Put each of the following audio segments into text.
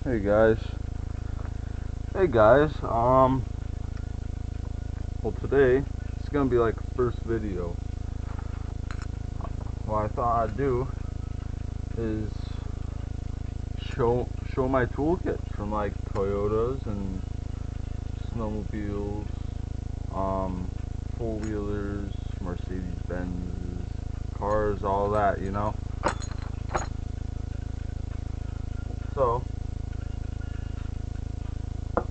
Hey guys. Well, today it's gonna be like first video. What I thought I'd do is show my toolkits from like Toyotas and snowmobiles, four-wheelers, Mercedes-Benzes, cars, all that, you know. So I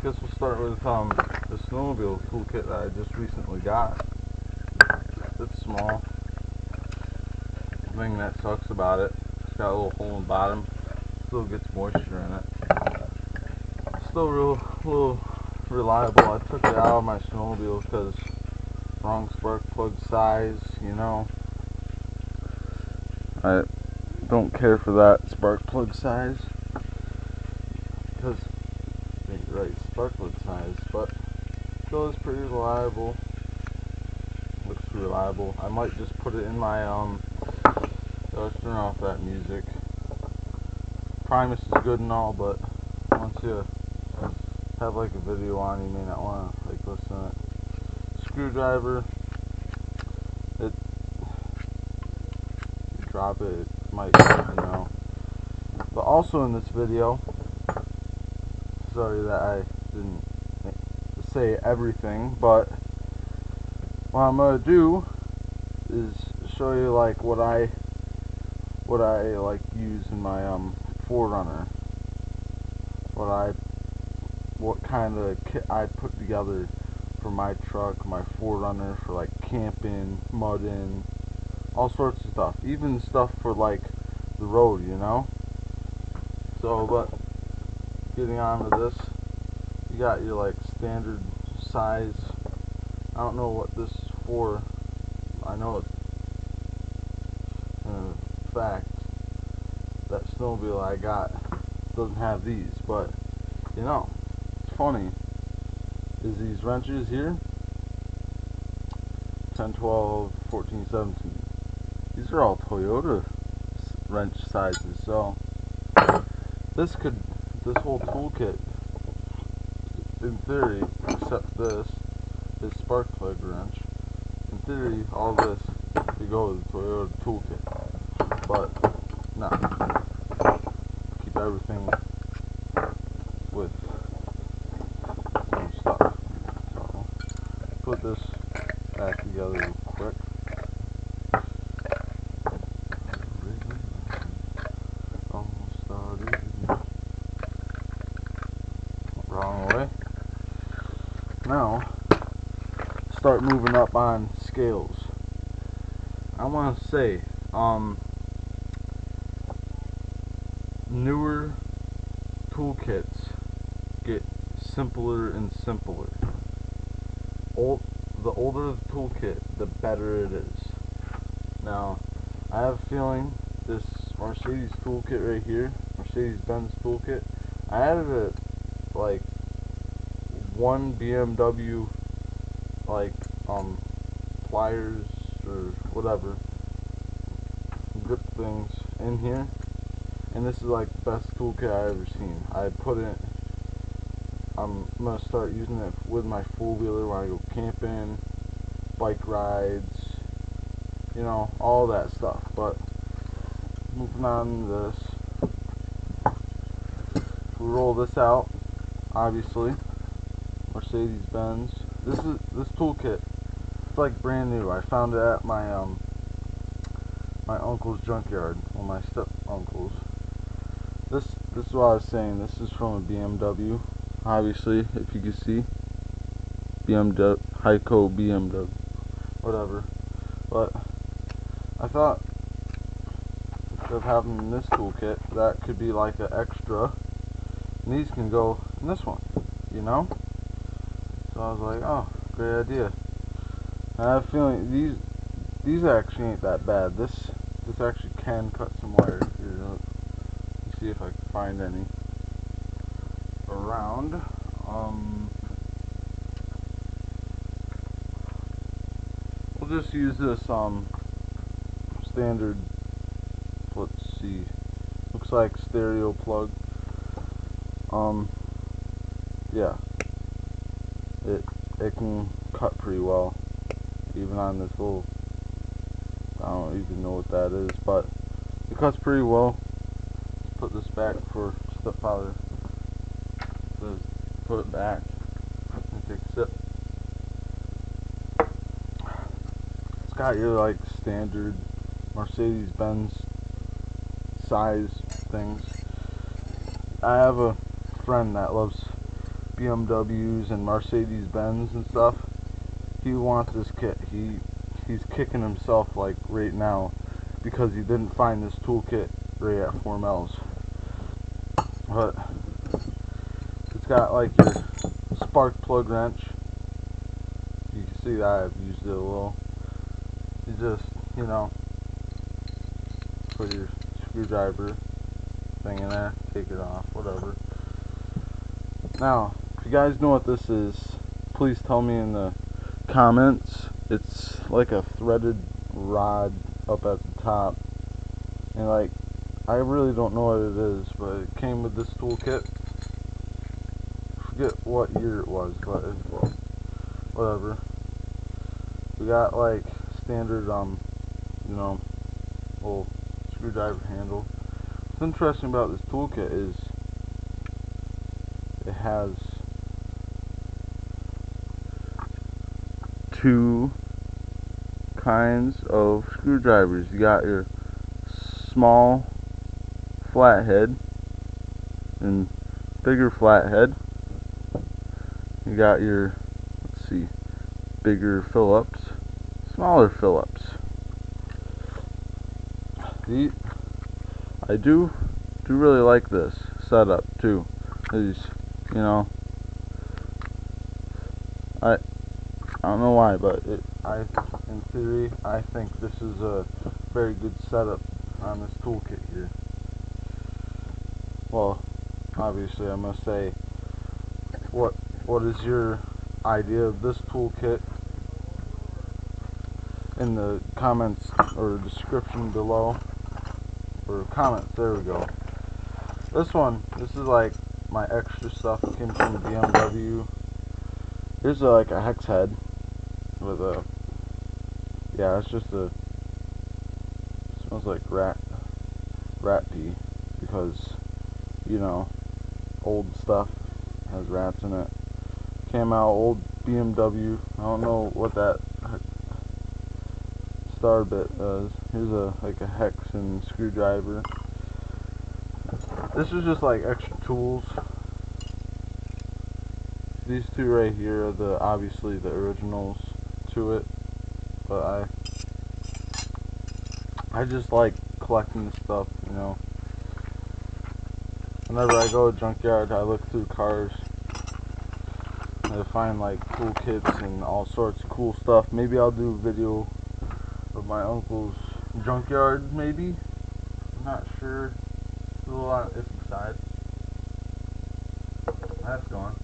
guess we'll start with the snowmobile toolkit that I just recently got. It's small. The thing that sucks about it, it's got a little hole in the bottom. Still gets moisture in it. Still real reliable. I took it out of my snowmobile because wrong spark plug size, you know. I don't care for that spark plug size because it ain't the right spark plug size, but still is pretty reliable. Looks reliable. I might just put it in my let's turn off that music. Primus is good and all, but once you have like a video on, you may not want to like listen to it. Screwdriver, you drop it might, you know. But also in this video, sorry that I didn't say everything, but what I'm gonna do is show you like what I like use in my 4Runner. What kind of kit I put together for my truck, my 4Runner, for like camping, mudding, all sorts of stuff. Even stuff for like the road, you know. So, but getting on to this, you got your like standard size. I don't know what this is for. I know it's fact that snowmobile I got doesn't have these, but you know, it's funny is these wrenches here, 10, 12, 14, 17, these are all Toyota wrench sizes. So this whole toolkit, in theory, except this spark plug wrench, in theory all this could go with the Toyota toolkit, but no, keep everything with some stuff. So put this back together real quick. Almost started. Wrong way. Now start moving up on scales. I want to say newer toolkits get simpler and simpler. The older the toolkit, the better it is. Now, I have a feeling this Mercedes toolkit right here, Mercedes-Benz toolkit, I added it like one BMW like pliers or whatever grip things in here, and this is like the best toolkit I ever seen. I'm gonna start using it with my four-wheeler when I go camping, bike rides, you know, all that stuff. But moving on to this, if we roll this out, obviously Mercedes-Benz. This toolkit, it's like brand new. I found it at my my uncle's junkyard, well, my step uncle's. This is what I was saying. This is from a BMW. Obviously, if you can see, BMW, Heiko BMW, whatever. But I thought instead of having this toolkit, that could be like an extra. And these can go in this one, you know. So I was like, oh, great idea. I have a feeling these actually ain't that bad. This actually can cut some wire. Here, let's see if I can find any around. We'll just use this standard. Let's see. looks like stereo plug. Yeah, it can cut pretty well, even on this little, I don't even know what that is, but it cuts pretty well. Let's put this back for stepfather. Let's put it back and take a sip. It's got your like standard Mercedes-Benz size things. I have a friend that loves BMWs and Mercedes-Benz and stuff. He wants this kit. He's kicking himself like right now because he didn't find this toolkit right at Formel's. But it's got like your spark plug wrench. You can see that I've used it a little. You just, you know, put your screwdriver thing in there, take it off, whatever. Now, if you guys know what this is, please tell me in the comments. It's like a threaded rod up at the top, and like, I really don't know what it is, but it came with this toolkit. I forget what year it was, but whatever. We got like standard, you know, little screwdriver handle. What's interesting about this toolkit is it has two kinds of screwdrivers. You got your small flathead and bigger flathead. You got your, let's see, bigger Phillips, smaller Phillips. I do really like this setup too. Is, you know, I don't know why, but in theory, I think this is a very good setup on this toolkit here. Well, obviously, I must say, what is your idea of this toolkit in the comments or description below, or comments? There we go. This is like my extra stuff. It came from BMW. Here's like a hex head with a, yeah, it's just a, smells like rat pee, because, you know, old stuff has rats in it. Came out old BMW. I don't know what that star bit does. Here's like a hex and screwdriver. This is just like extra tools. These two right here are obviously the originals to it, but I just like collecting stuff, you know. Whenever I go to junkyard, I look through cars. I find like cool kits and all sorts of cool stuff. Maybe I'll do a video of my uncle's junkyard, maybe. I'm not sure. It's a little on the iffy side. That's gone.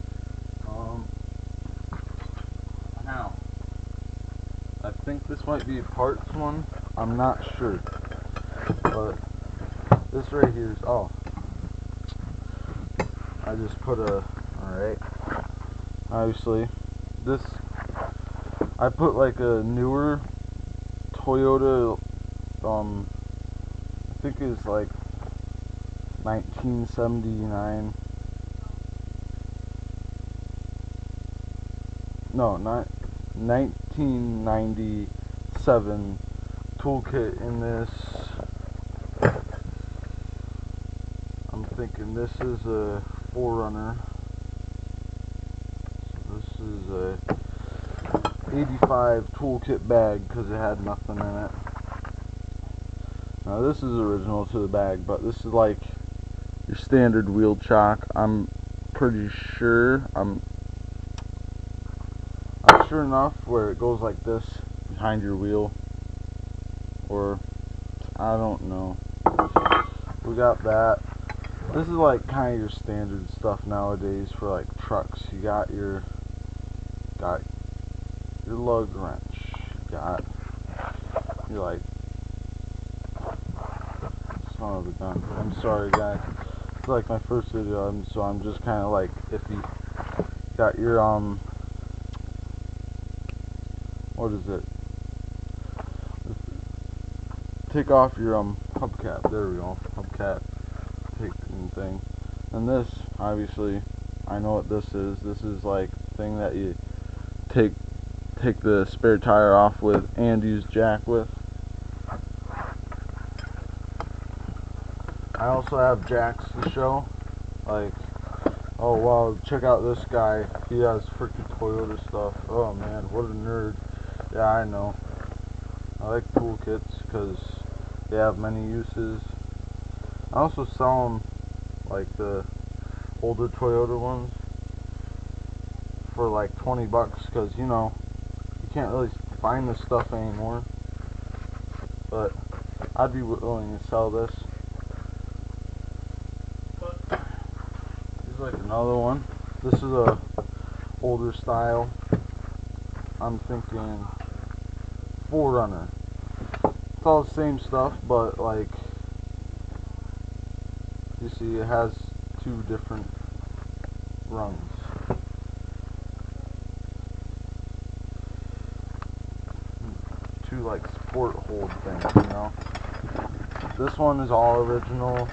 Now, I think this might be a parts one. I'm not sure. But this right here is, oh, I just put a, alright. Obviously, this, I put like a newer Toyota, I think it's like 1979. No, not 1997 toolkit in this. I'm thinking this is a 4Runner. So this is a 85 toolkit bag because it had nothing in it. Now this is original to the bag, but this is like your standard wheel chock. I'm pretty sure, I'm sure enough where it goes like this behind your wheel, or I don't know. We got that. This is like kind of your standard stuff nowadays for like trucks. You got your lug wrench. You got your like son of a gun. I'm sorry, guys. It's like my first video, so I'm just kind of like iffy. Got your what is it? Take off your hubcap. There we go. Hubcap thing. And this, obviously, I know what this is. This is like the thing that you take the spare tire off with and use jack with. I also have jacks to show. Like, oh wow, check out this guy. He has freaking Toyota stuff. Oh man, what a nerd. Yeah, I know. I like toolkits because they have many uses. I also sell them, like the older Toyota ones, for like 20 bucks because, you know, you can't really find this stuff anymore. But I'd be willing to sell this. Here's like another one. This is a older style. I'm thinking 4Runner. It's all the same stuff, but like, you see it has two different rungs. Two like support hold things, you know. This one is all original.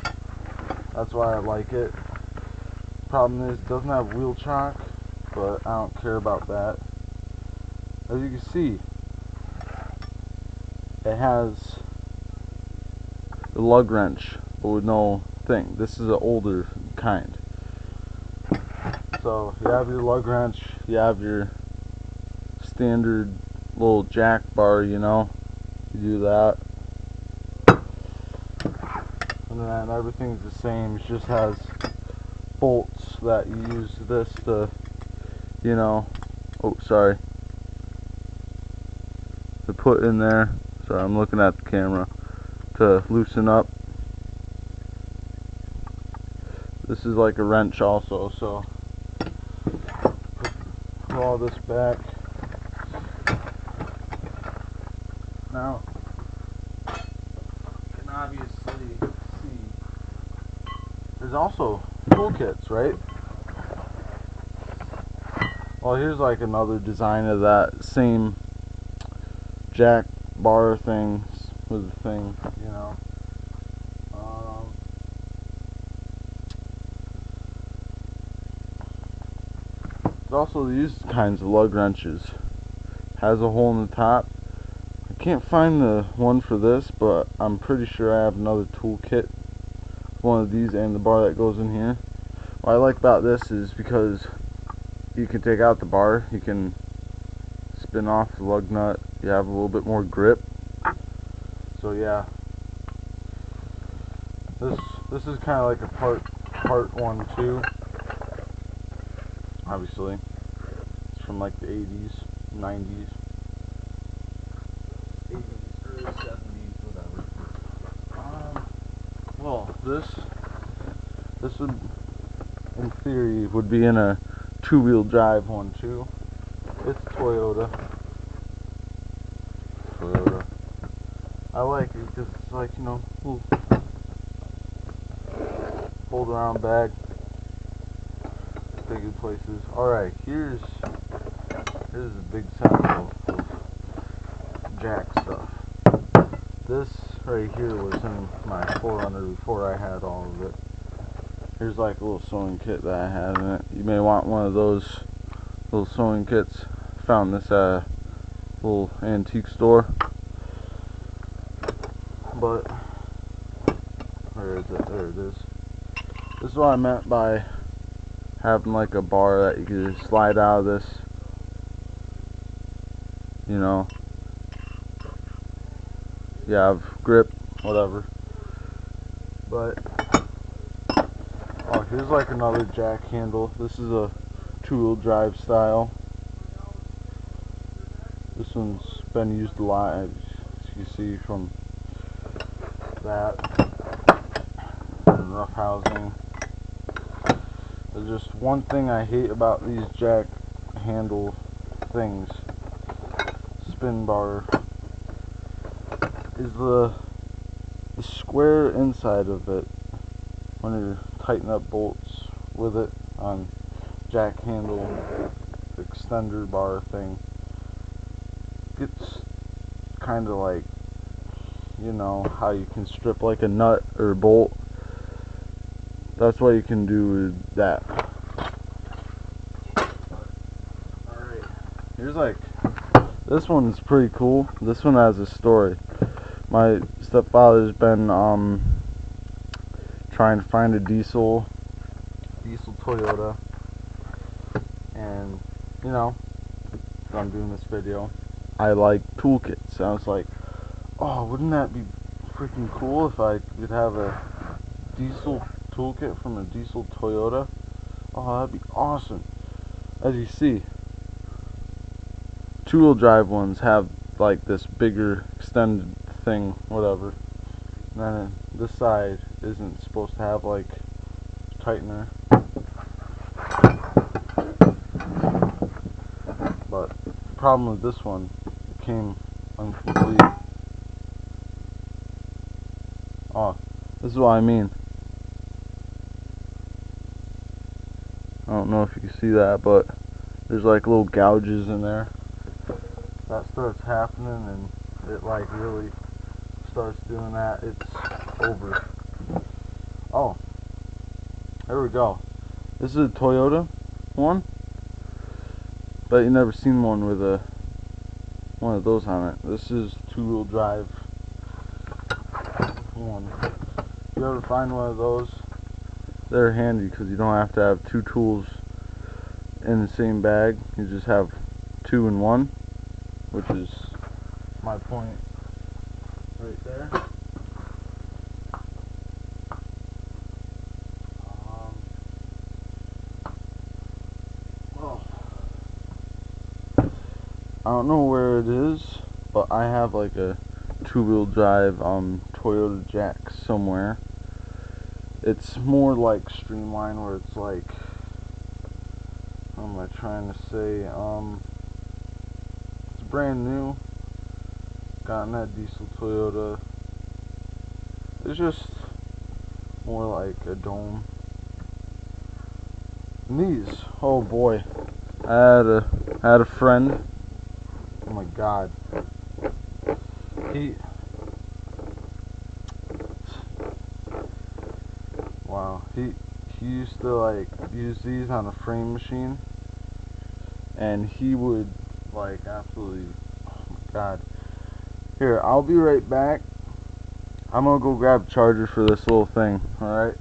That's why I like it. Problem is, it doesn't have wheel chock, but I don't care about that. As you can see, it has the lug wrench, but with no thing. This is an older kind. So you have your lug wrench, you have your standard little jack bar, you know. You do that. And then everything's the same. It just has bolts that you use this to, you know, oh sorry, to put in there. Sorry, I'm looking at the camera. To loosen up. This is like a wrench also, so put all this back. Now, you can obviously see there's also toolkits, right? Well, here's like another design of that same jack bar thing with the thing, you know. There's also these kinds of lug wrenches. Has a hole in the top. I can't find the one for this, but I'm pretty sure I have another toolkit, one of these and the bar that goes in here. What I like about this is because you can take out the bar, you can spin off the lug nut, you have a little bit more grip. So yeah, this is kind of like a part 1 too. Obviously, it's from like the 80s, 90s, 80s, early 70s, whatever. Well, this would, in theory, would be in a 2-wheel drive one too. It's Toyota. I like it because it's like, you know, little hold around bag. Take good places. Alright, here's a big sample of jack stuff. This right here was in my 4Runner before I had all of it. Here's like a little sewing kit that I had in it. You may want one of those little sewing kits. Found this at a little antique store. But where is it? There it is. This is what I meant by having like a bar that you can just slide out of this, you know. You have grip, whatever. But oh, here's like another jack handle. This is a 2-wheel drive style. This one's been used a lot, as you see from that and rough housing. There's just one thing I hate about these jack handle things, spin bar, is the the square inside of it, when you're tightening up bolts with it on jack handle extender bar thing, gets kind of like, you know how you can strip like a nut or bolt. That's what you can do with that. Alright, here's like, this one's pretty cool. This one has a story. My stepfather's been trying to find a diesel Toyota, and you know, I'm doing this video. I like toolkits. I was like, oh, wouldn't that be freaking cool if I could have a diesel toolkit from a diesel Toyota? Oh, that'd be awesome. As you see, two-wheel drive ones have like this bigger extended thing, whatever. And then this side isn't supposed to have like tightener. But the problem with this one, it came incomplete. Oh, this is what I mean. I don't know if you can see that, but there's like little gouges in there. That starts happening and it like really starts doing that, it's over. Oh, there we go. This is a Toyota one, but you never seen one with one of those on it. This is two-wheel drive one. If you ever find one of those, they're handy because you don't have to have two tools in the same bag. You just have two in one, which is my point right there. Oh, I don't know where it is, but I have like a two-wheel drive Toyota Jack somewhere. It's more like streamlined, where it's like, what am I trying to say? It's brand new. Gotten that diesel Toyota. It's just more like a dome. And these, oh boy, I had a friend. Oh my God, he used to like use these on a frame machine, and he would like absolutely, oh my God. Here, I'll be right back. I'm gonna go grab a charger for this little thing, alright?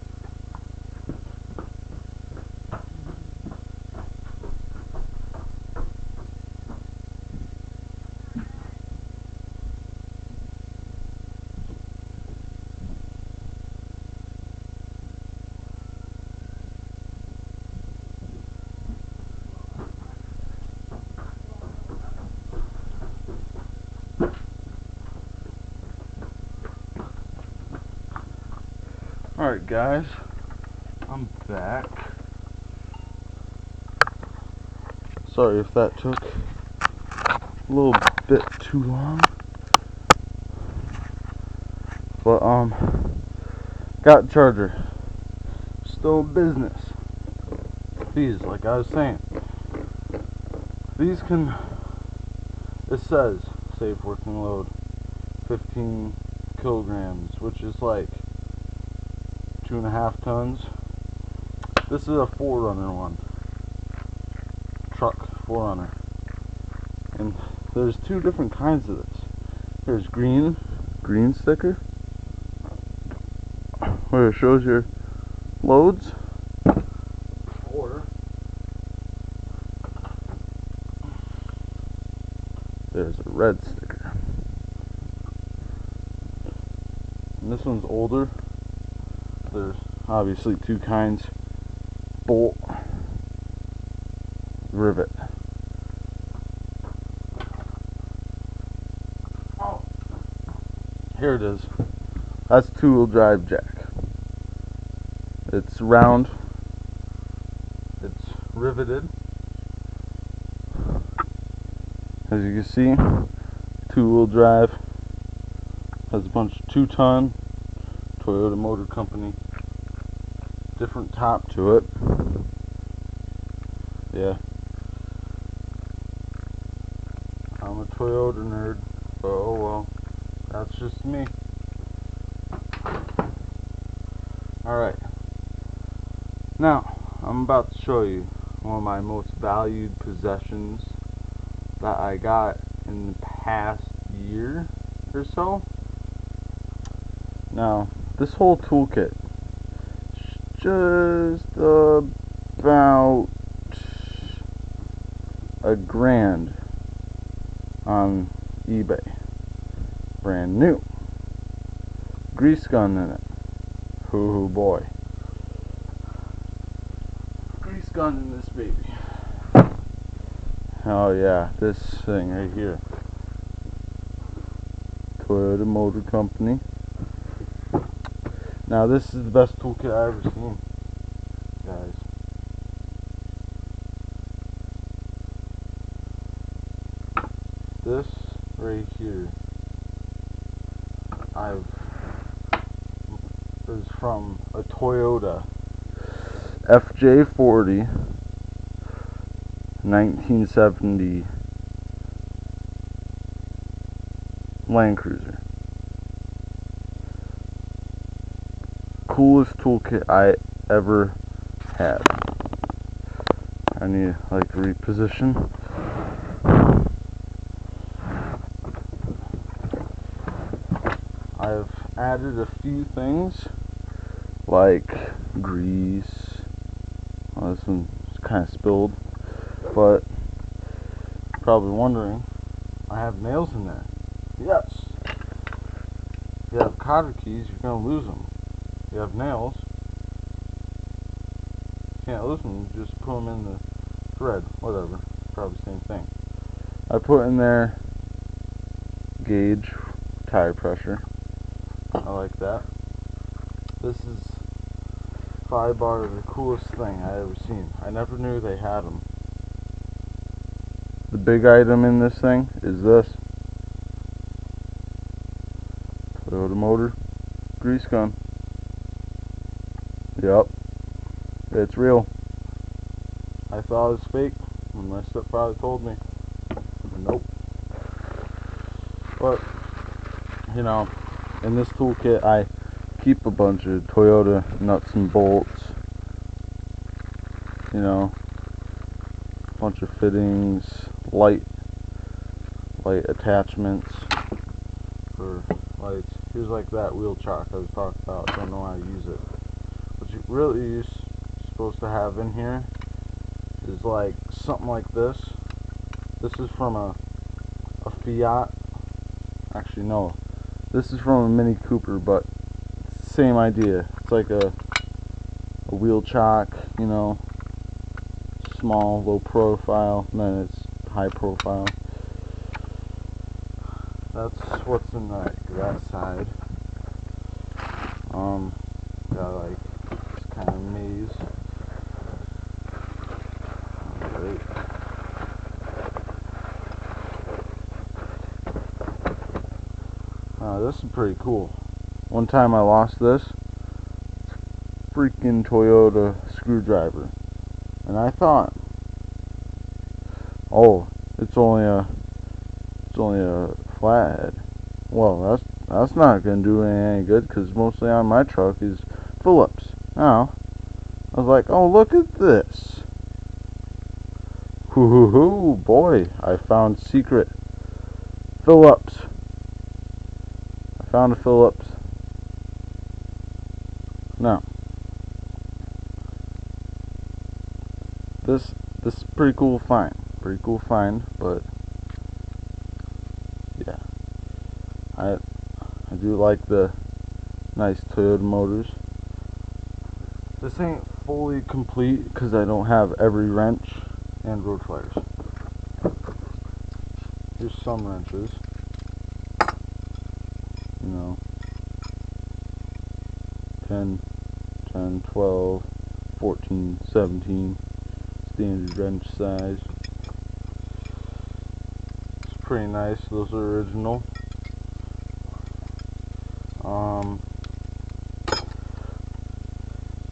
Alright guys, I'm back. Sorry if that took a little bit too long. But got the charger. Still in business. These, like I was saying, these can, it says safe working load 15 kilograms, which is like 2.5 tons. This is a 4Runner one, truck 4Runner, and there's two different kinds of this. There's green sticker, where it shows your loads, or there's a red sticker. And this one's older. There's obviously two kinds: bolt, rivet. Oh, here it is. That's two-wheel drive jack. It's round. It's riveted. As you can see, two-wheel drive. Has a bunch of 2-ton Toyota Motor Company. Different top to it. Yeah. I'm a Toyota nerd, but oh well. That's just me. Alright. Now, I'm about to show you one of my most valued possessions that I got in the past year or so. Now, this whole toolkit is just about $1,000 on eBay. Brand new. Grease gun in it. Hoo boy. Grease gun in this baby. Oh yeah, this thing right here. Toyota Motor Company. Now this is the best toolkit I've ever seen, guys. This right here, is from a Toyota FJ40 1970 Land Cruiser. Coolest toolkit I ever had. I need like reposition. I've added a few things like grease. Oh, this one's kind of spilled, but probably wondering, I have nails in there. Yes. If you have cotter keys, you're gonna lose them. If you have nails, you can't lose them. You just put them in the thread. Whatever. Probably the same thing. I put in there gauge tire pressure. I like that. This is by far the coolest thing I ever seen. I never knew they had them. The big item in this thing is this Toyota Motor grease gun. Yep, it's real. I thought it was fake when my stepfather told me. Nope. But you know, in this toolkit I keep a bunch of Toyota nuts and bolts, you know, a bunch of fittings, light attachments for lights. Here's like that wheel chock I was talking about. Don't know how to use it. What you really supposed to have in here is like something like this. This is from a Fiat. Actually no, this is from a Mini Cooper, but same idea. It's like a wheel chock, you know, small, low profile, and then it's high profile. That's what's in that side. Got like this kind of maze. Alright. This is pretty cool. One time I lost this freaking Toyota screwdriver, and I thought, oh, it's only a flathead. Well, that's not gonna do any good, because mostly on my truck is Phillips. Now I was like, oh, look at this. Hoo boy, I found secret Phillips. I found a Phillips. Now this is pretty cool find. But yeah, I do like the nice Toyota motors. This ain't fully complete because I don't have every wrench and road flares. Here's some wrenches, you know, 10, 12, 14, 17, standard wrench size. It's pretty nice. Those are original.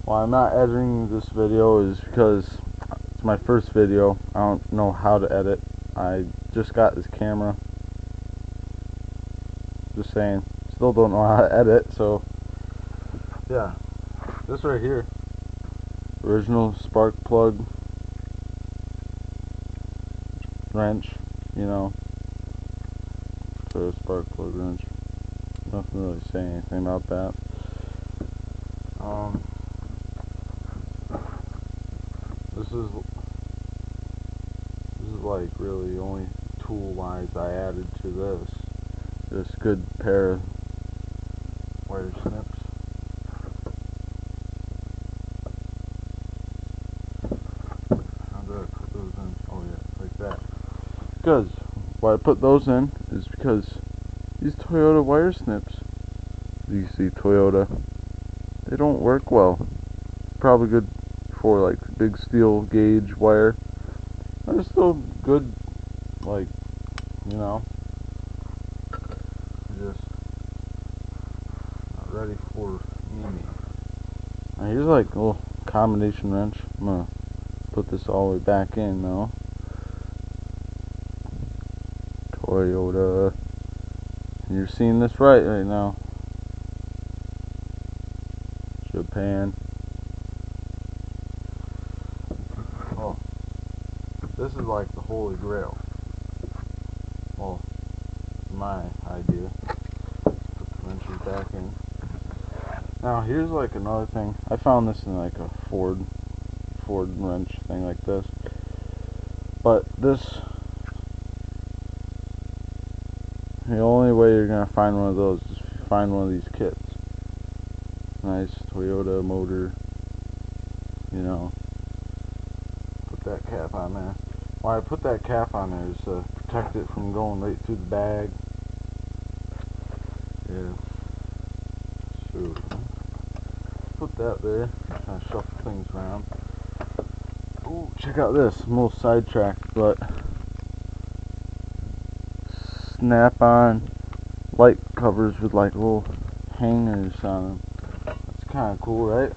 why I'm not editing this video is because it's my first video. I don't know how to edit. I just got this camera. Just saying. Still don't know how to edit, so yeah. This right here. Original spark plug wrench, you know. So spark plug wrench. Nothing really saying anything about that. This is like really the only tool wise I added to this good pair of wire snips. How do I put those in? Oh yeah, like that. Because why I put those in is because these Toyota wire snips, you see Toyota, they don't work well. Probably good for like big steel gauge wire. They're still good, like, you know, just not ready for me. Now here's like a little combination wrench. I'm gonna put this all the way back in though. Toyota. You're seeing this right now. Japan. Oh, this is like the holy grail. Well, my idea. Put the wrenches back in. Now here's like another thing. I found this in like a Ford wrench thing like this. But this, the only way you're gonna find one of those is if you find one of these kits. Nice Toyota motor, you know. Put that cap on there. Why I put that cap on there is to protect it from going right through the bag. Yeah. Shoot. Put that there. Kind of shuffle things around. Ooh, check out this. I'm a little sidetracked, but snap-on light covers with like little hangers on them. That's kind of cool, right?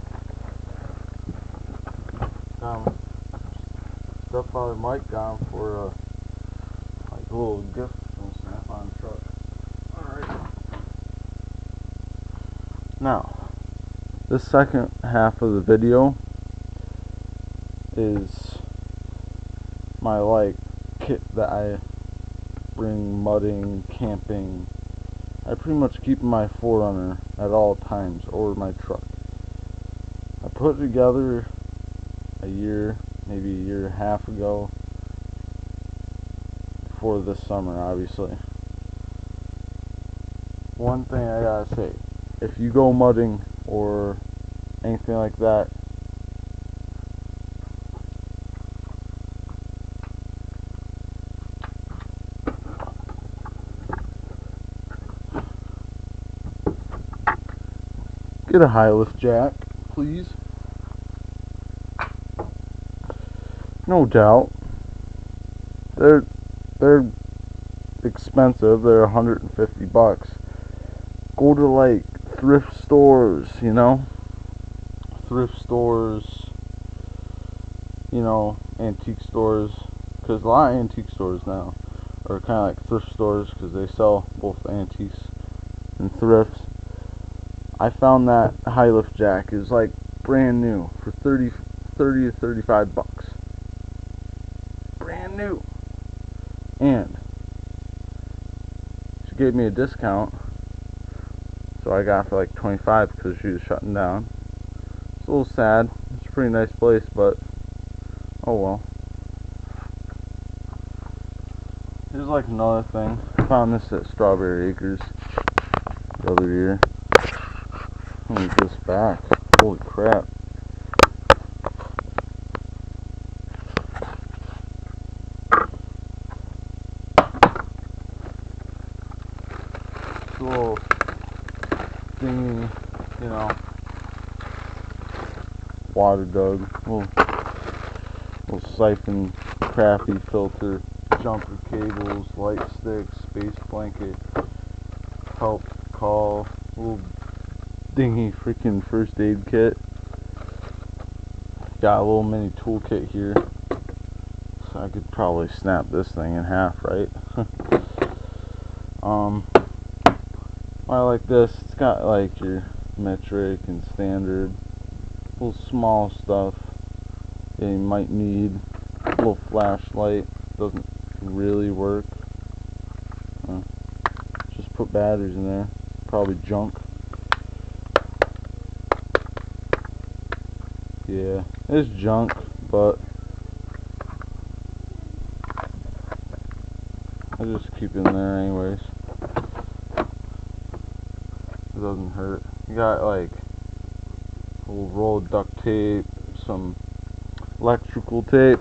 Stepfather Mike got them for like a little gift from Snap-on truck. Alright. Now, this second half of the video is my like kit that I bring mudding, camping. I pretty much keep my 4Runner at all times, or my truck. I put it together a year, maybe a year and a half ago, for this summer, obviously. One thing I gotta say, if you go mudding or anything like that, get a high lift jack, please. No doubt. They're expensive. They're $150. Go to like thrift stores, you know. Thrift stores, you know, antique stores. Because a lot of antique stores now are kind of like thrift stores because they sell both antiques and thrifts. I found that high lift jack is like brand new for 30 to 35 bucks. Brand new. And she gave me a discount, so I got it for like 25 because she was shutting down. It's a little sad. It's a pretty nice place, but oh well. Here's like another thing. I found this at Strawberry Acres the other year. Let me get this back. Holy crap. It's a little thingy, you know, water dug, little siphon, crappy filter, jumper cables, light sticks, space blanket, help call, little dingy freaking first aid kit. got a little mini toolkit here. So I could probably snap this thing in half, right? I like this. It's got like your metric and standard, little small stuff that you might need. A little flashlight, doesn't really work. Just put batteries in there, probably junk. Yeah, it's junk, but I just keep it in there anyways. It doesn't hurt. You got like a little roll of duct tape, some electrical tape,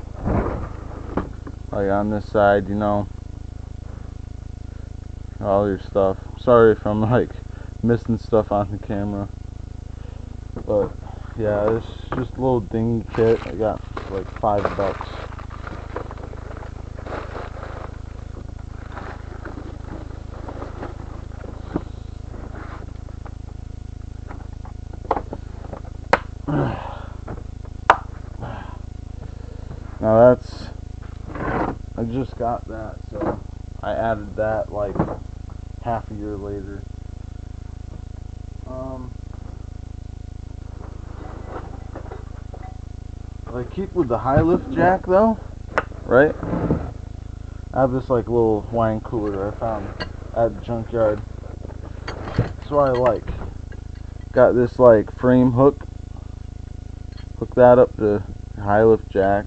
like on this side, you know, all your stuff. Sorry if I'm like missing stuff on the camera, but yeah, it's just a little dinghy kit. I got like $5. Now that's, I just got that, so I added that like half a year later. I keep with the high lift jack though, right? I have this like little wine cooler I found at the junkyard. That's what I like. Got this like frame hook. Hook that up to high lift jack.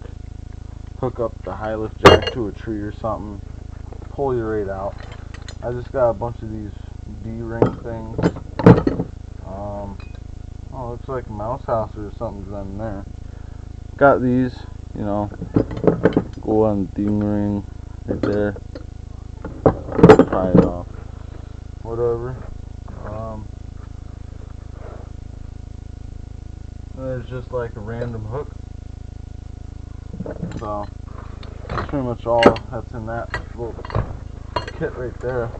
Hook up the high lift jack to a tree or something. Pull your right out. I just got a bunch of these D-ring things. Oh, looks like a mouse house or something's in there. Got these, you know, go on the D-ring right there. Pry it off. Whatever. There's just like a random hook. So that's pretty much all that's in that little kit right there.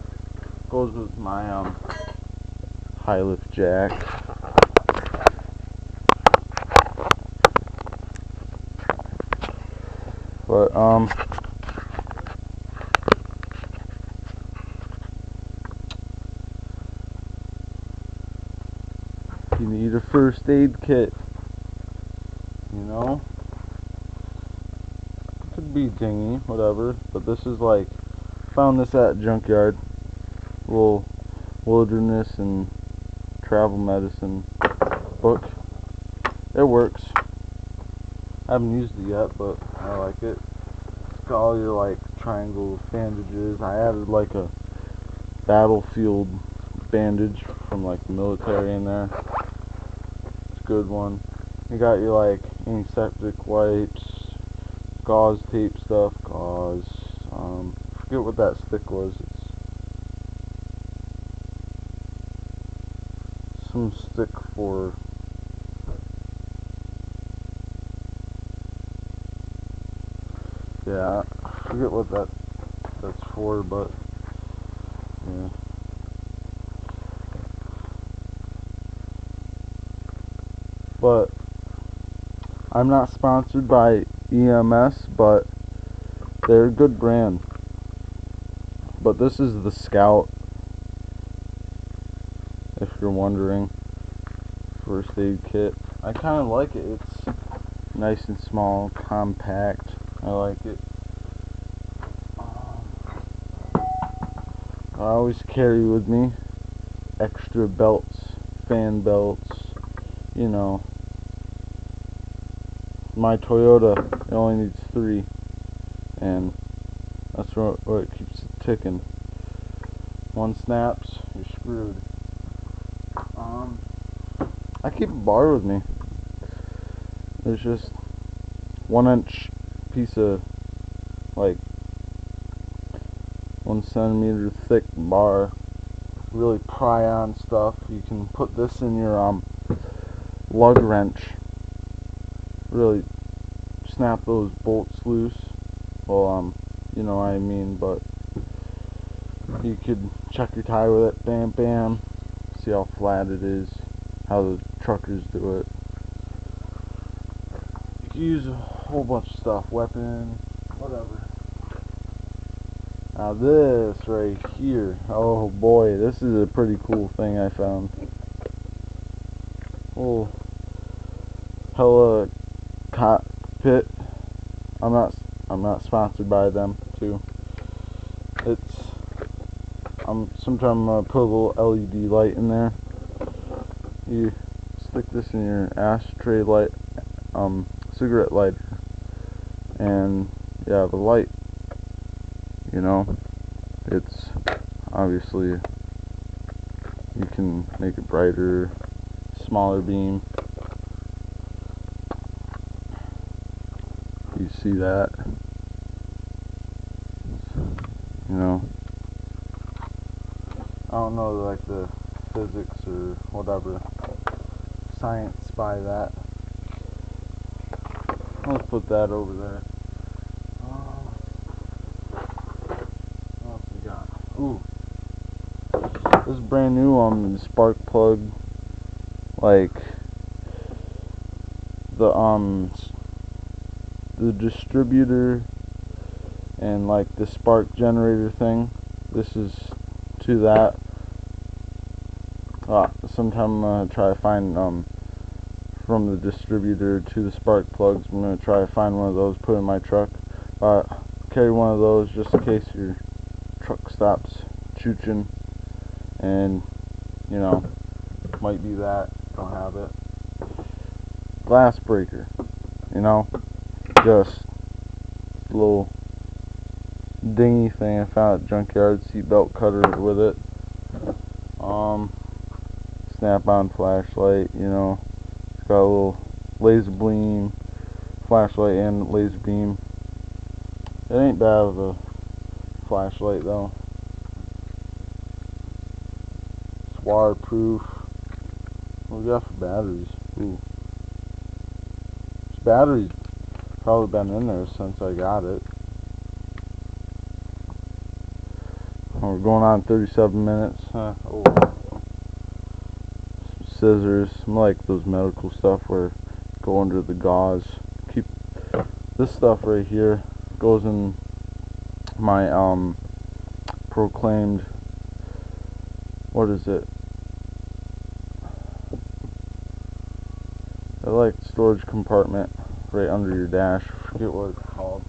Goes with my high lift jack. But you need a first aid kit, you know. It could be dingy, whatever, but this is like, found this at junkyard, little wilderness and travel medicine book. It works. I haven't used it yet, but I like it. It's got all your like triangle bandages. I added like a battlefield bandage from like the military in there. It's a good one. You got your like antiseptic wipes, gauze tape stuff, gauze. Forget what that stick was. It's some stick for yeah, I forget what that's for, but yeah. But I'm not sponsored by EMS, but they're a good brand. But this is the Scout, if you're wondering. First aid kit. I kind of like it. It's nice and small, compact. I like it. I always carry with me extra belts, fan belts, you know. My Toyota, it only needs 3, and that's what keeps it ticking. One snaps, you're screwed. I keep a bar with me. There's just 1-inch piece of like 1 centimeter thick bar. Really pry on stuff. You can put this in your lug wrench. Really snap those bolts loose. Well, you know what I mean, but you could check your tire with it. Bam, bam. See how flat it is. How the truckers do it. You can use a whole bunch of stuff, weapon, whatever. Now this right here, oh boy, this is a pretty cool thing I found. Little hella cockpit. I'm not sponsored by them too. Sometime I'm gonna put a little LED light in there. You stick this in your ashtray light, cigarette lighter, and yeah, the light, you know, it's obviously, you can make it brighter, smaller beam. You see that, you know. I don't know like the physics or whatever science by that. Let's put that over there. What else we got? Ooh, this is brand new spark plug. Like the distributor and like the spark generator thing. This is to that. Sometime I'm gonna try to find from the distributor to the spark plugs. I'm gonna try to find one of those, put in my truck. Carry one of those just in case your truck stops chooching, and you know, might be that. Don't have it. Glass breaker, you know, just a little dingy thing I found at junkyard. Seatbelt cutter with it. Snap-on flashlight, you know, it's got a little laser beam, flashlight and laser beam. It ain't bad of a flashlight though. It's waterproof. What we got for batteries? Ooh, this battery's probably been in there since I got it. We're going on 37 minutes. Oh. Scissors, some like those medical stuff where go under the gauze. Keep this stuff right here goes in my proclaimed, what is it? I like storage compartment right under your dash. I forget what it's called.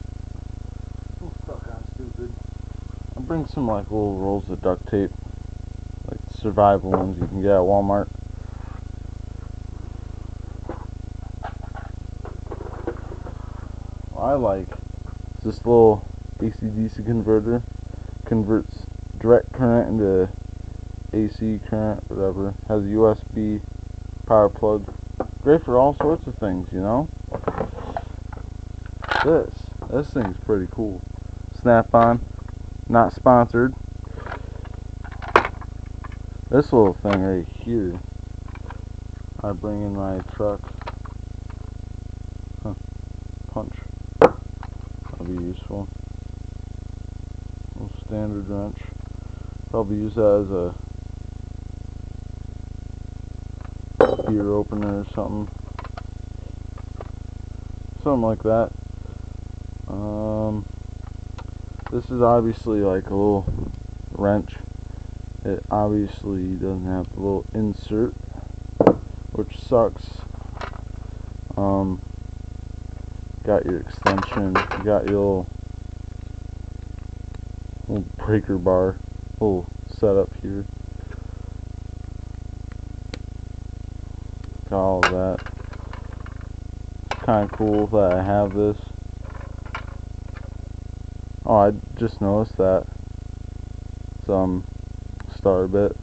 Oh, fuck, I'm stupid. I'll bring some like little rolls of duct tape, like survival ones you can get at Walmart. What I like is this little AC/DC converter. Converts direct current into AC current, whatever. Has a USB power plug. Great for all sorts of things, you know. This thing's pretty cool. Snap-on, not sponsored. This little thing right here, I bring in my truck. Punch. That'll be useful. Little standard wrench. Probably use that as a beer opener or something. Something like that. This is obviously like a little wrench. It obviously doesn't have the little insert, which sucks. Got your extension, you got your little breaker bar, little setup here. Got all of that. It's kind of cool that I have this. Oh, I just noticed that. Some star bit.